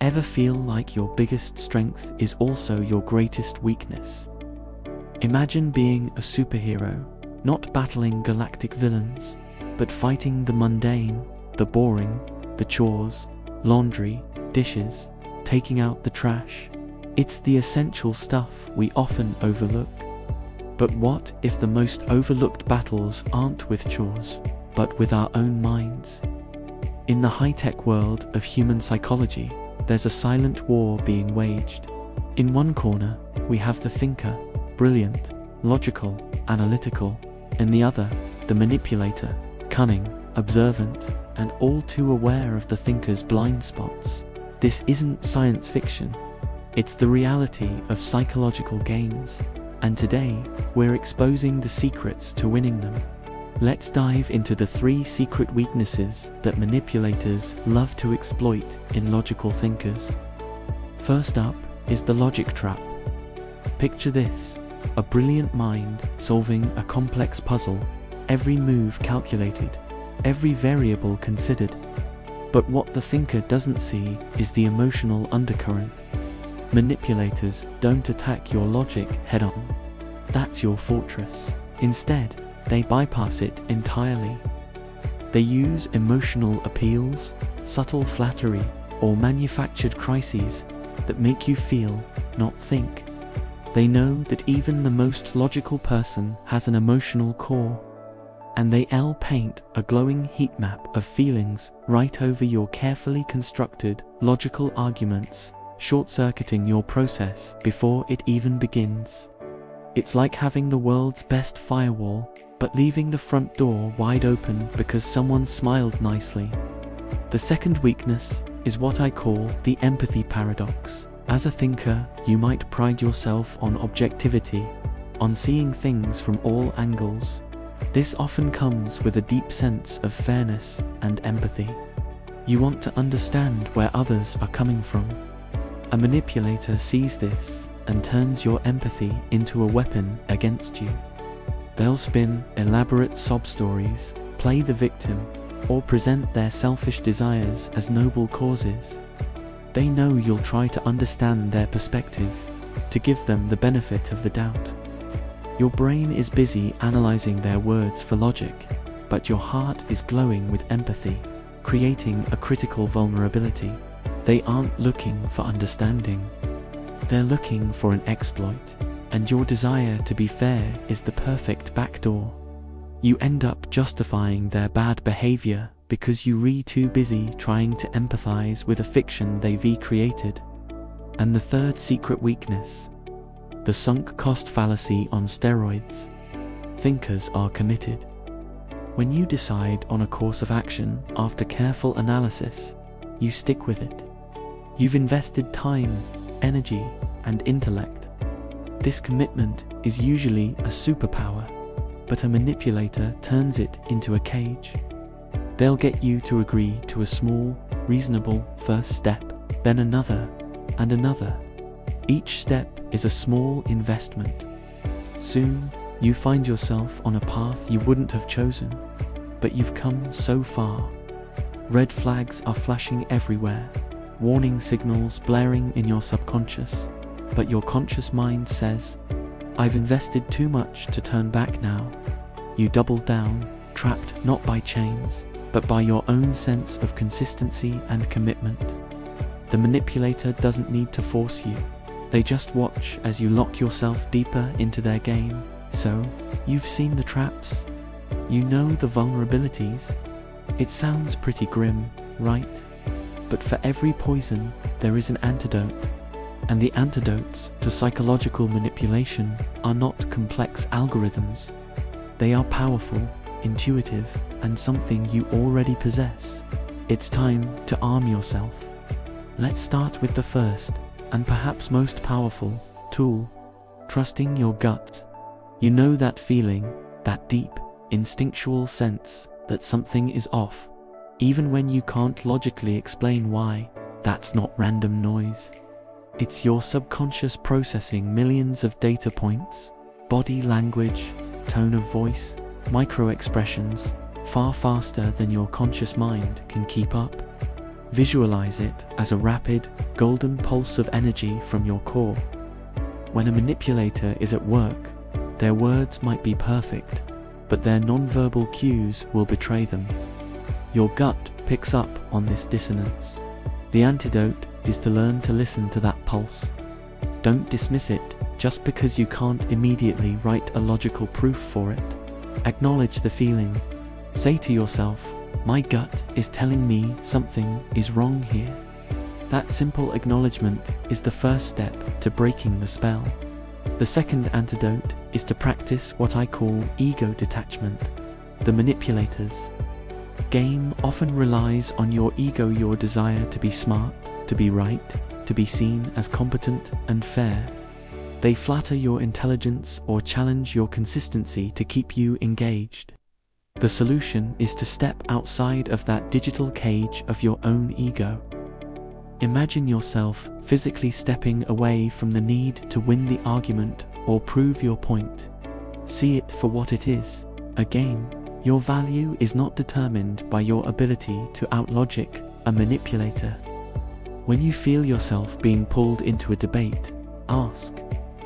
Ever feel like your biggest strength is also your greatest weakness? Imagine being a superhero, not battling galactic villains, but fighting the mundane, the boring, the chores, laundry, dishes, taking out the trash. It's the essential stuff we often overlook. But what if the most overlooked battles aren't with chores, but with our own minds? In the high-tech world of human psychology, there's a silent war being waged. In one corner, we have the thinker, brilliant, logical, analytical. In the other, the manipulator, cunning, observant, and all too aware of the thinker's blind spots. This isn't science fiction. It's the reality of psychological games. And today, we're exposing the secrets to winning them. Let's dive into the 3 secret weaknesses that manipulators love to exploit in logical thinkers. First up is the logic trap. Picture this: a brilliant mind solving a complex puzzle, every move calculated, every variable considered. But what the thinker doesn't see is the emotional undercurrent. Manipulators don't attack your logic head-on. That's your fortress. Instead, they bypass it entirely. They use emotional appeals, subtle flattery, or manufactured crises that make you feel, not think. They know that even the most logical person has an emotional core, and they'll paint a glowing heat map of feelings right over your carefully constructed logical arguments, short-circuiting your process before it even begins. It's like having the world's best firewall, but leaving the front door wide open because someone smiled nicely. The second weakness is what I call the empathy paradox. As a thinker, you might pride yourself on objectivity, on seeing things from all angles. This often comes with a deep sense of fairness and empathy. You want to understand where others are coming from. A manipulator sees this and turns your empathy into a weapon against you. They'll spin elaborate sob stories, play the victim, or present their selfish desires as noble causes. They know you'll try to understand their perspective, to give them the benefit of the doubt. Your brain is busy analyzing their words for logic, but your heart is glowing with empathy, creating a critical vulnerability. They aren't looking for understanding. They're looking for an exploit, and your desire to be fair is the perfect backdoor. You end up justifying their bad behavior because you're too busy trying to empathize with a fiction they've created. And the third secret weakness, the sunk cost fallacy on steroids. Thinkers are committed. When you decide on a course of action after careful analysis, you stick with it. You've invested time, energy, and intellect. This commitment is usually a superpower, but a manipulator turns it into a cage. They'll get you to agree to a small, reasonable first step, then another, and another. Each step is a small investment. Soon, you find yourself on a path you wouldn't have chosen, but you've come so far. Red flags are flashing everywhere, warning signals blaring in your subconscious, but your conscious mind says, "I've invested too much to turn back now." You double down, trapped not by chains, but by your own sense of consistency and commitment. The manipulator doesn't need to force you. They just watch as you lock yourself deeper into their game. So, you've seen the traps. You know the vulnerabilities. It sounds pretty grim, right? But for every poison, there is an antidote. And the antidotes to psychological manipulation are not complex algorithms. They are powerful, intuitive, and something you already possess. It's time to arm yourself. Let's start with the first, and perhaps most powerful, tool: trusting your gut. You know that feeling, that deep, instinctual sense that something is off, even when you can't logically explain why. That's not random noise. It's your subconscious processing millions of data points, body language, tone of voice, micro expressions, far faster than your conscious mind can keep up. Visualize it as a rapid, golden pulse of energy from your core. When a manipulator is at work, their words might be perfect, but their nonverbal cues will betray them. Your gut picks up on this dissonance. The antidote is to learn to listen to that pulse. Don't dismiss it just because you can't immediately write a logical proof for it. Acknowledge the feeling. Say to yourself, "My gut is telling me something is wrong here." That simple acknowledgement is the first step to breaking the spell. The second antidote is to practice what I call ego detachment. The manipulator's game often relies on your ego, your desire to be smart, to be right, to be seen as competent and fair. They flatter your intelligence or challenge your consistency to keep you engaged. The solution is to step outside of that digital cage of your own ego. Imagine yourself physically stepping away from the need to win the argument or prove your point. See it for what it is, a game. Your value is not determined by your ability to outlogic a manipulator. When you feel yourself being pulled into a debate, ask,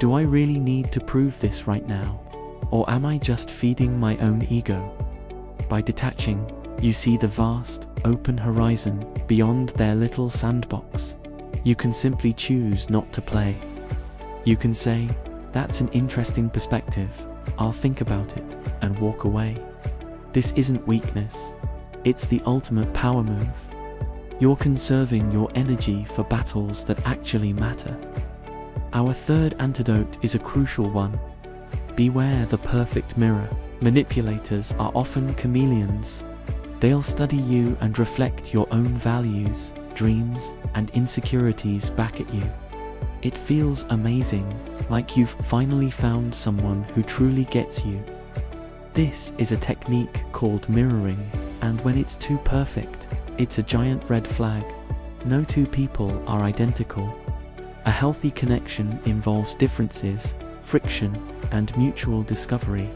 "Do I really need to prove this right now? Or am I just feeding my own ego?" By detaching, you see the vast, open horizon beyond their little sandbox. You can simply choose not to play. You can say, "That's an interesting perspective, I'll think about it," and walk away. This isn't weakness, it's the ultimate power move. You're conserving your energy for battles that actually matter. Our third antidote is a crucial one. Beware the perfect mirror. Manipulators are often chameleons. They'll study you and reflect your own values, dreams, and insecurities back at you. It feels amazing, like you've finally found someone who truly gets you. This is a technique called mirroring, and when it's too perfect, it's a giant red flag. No two people are identical. A healthy connection involves differences, friction, and mutual discovery.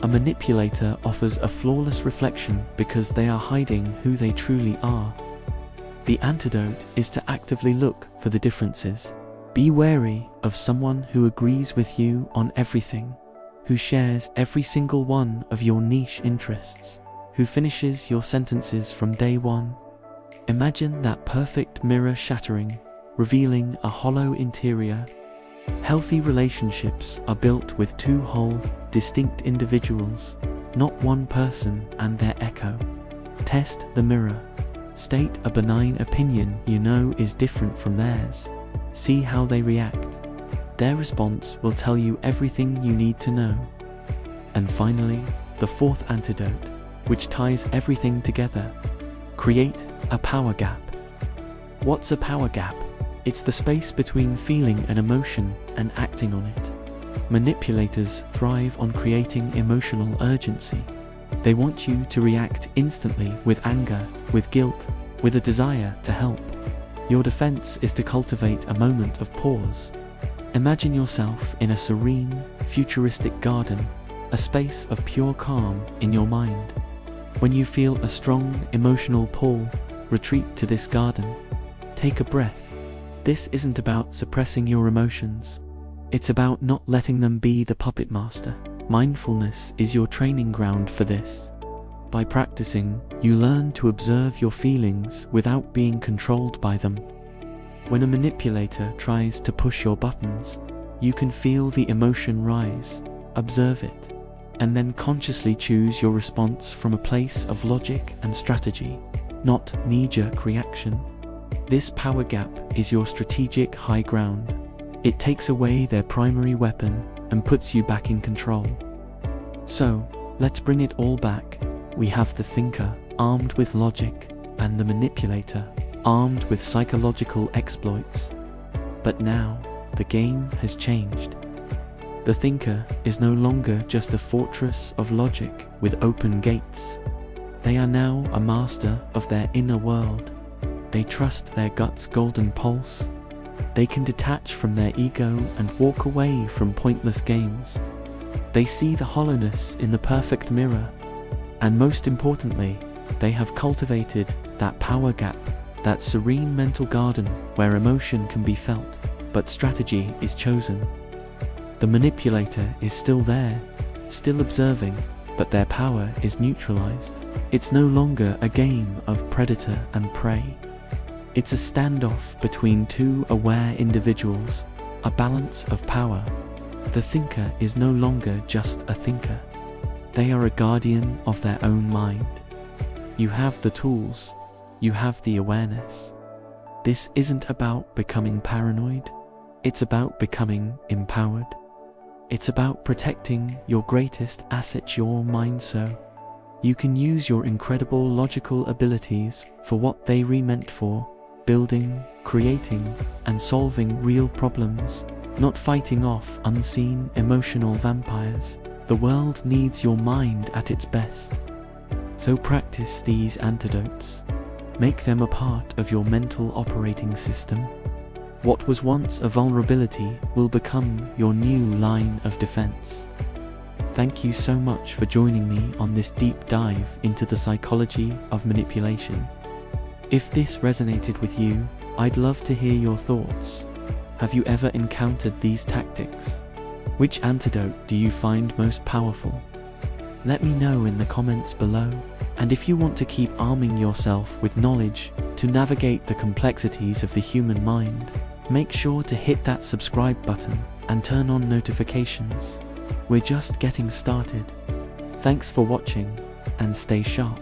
A manipulator offers a flawless reflection because they are hiding who they truly are. The antidote is to actively look for the differences. Be wary of someone who agrees with you on everything, who shares every single one of your niche interests, who finishes your sentences from day one. Imagine that perfect mirror shattering, revealing a hollow interior. Healthy relationships are built with two whole, distinct individuals, not one person and their echo. Test the mirror. State a benign opinion you know is different from theirs. See how they react. Their response will tell you everything you need to know. And finally, the fourth antidote, which ties everything together. Create a power gap. What's a power gap? It's the space between feeling an emotion and acting on it. Manipulators thrive on creating emotional urgency. They want you to react instantly with anger, with guilt, with a desire to help. Your defense is to cultivate a moment of pause. Imagine yourself in a serene, futuristic garden, a space of pure calm in your mind. When you feel a strong emotional pull, retreat to this garden. Take a breath. This isn't about suppressing your emotions. It's about not letting them be the puppet master. Mindfulness is your training ground for this. By practicing, you learn to observe your feelings without being controlled by them. When a manipulator tries to push your buttons, you can feel the emotion rise, observe it, and then consciously choose your response from a place of logic and strategy, not knee-jerk reaction. This power gap is your strategic high ground. It takes away their primary weapon and puts you back in control. So, let's bring it all back. We have the thinker, armed with logic, and the manipulator, armed with psychological exploits. But now, the game has changed. The thinker is no longer just a fortress of logic with open gates. They are now a master of their inner world. They trust their gut's golden pulse. They can detach from their ego and walk away from pointless games. They see the hollowness in the perfect mirror. And most importantly, they have cultivated that power gap, that serene mental garden where emotion can be felt, but strategy is chosen. The manipulator is still there, still observing, but their power is neutralized. It's no longer a game of predator and prey. It's a standoff between two aware individuals, a balance of power. The thinker is no longer just a thinker. They are a guardian of their own mind. You have the tools. You have the awareness. This isn't about becoming paranoid. It's about becoming empowered. It's about protecting your greatest asset, your mind, so you can use your incredible logical abilities for what they were meant for: building, creating, and solving real problems, not fighting off unseen emotional vampires. The world needs your mind at its best. So practice these antidotes. Make them a part of your mental operating system. What was once a vulnerability will become your new line of defense. Thank you so much for joining me on this deep dive into the psychology of manipulation. If this resonated with you, I'd love to hear your thoughts. Have you ever encountered these tactics? Which antidote do you find most powerful? Let me know in the comments below. And if you want to keep arming yourself with knowledge to navigate the complexities of the human mind, make sure to hit that subscribe button and turn on notifications. We're just getting started. Thanks for watching, and stay sharp.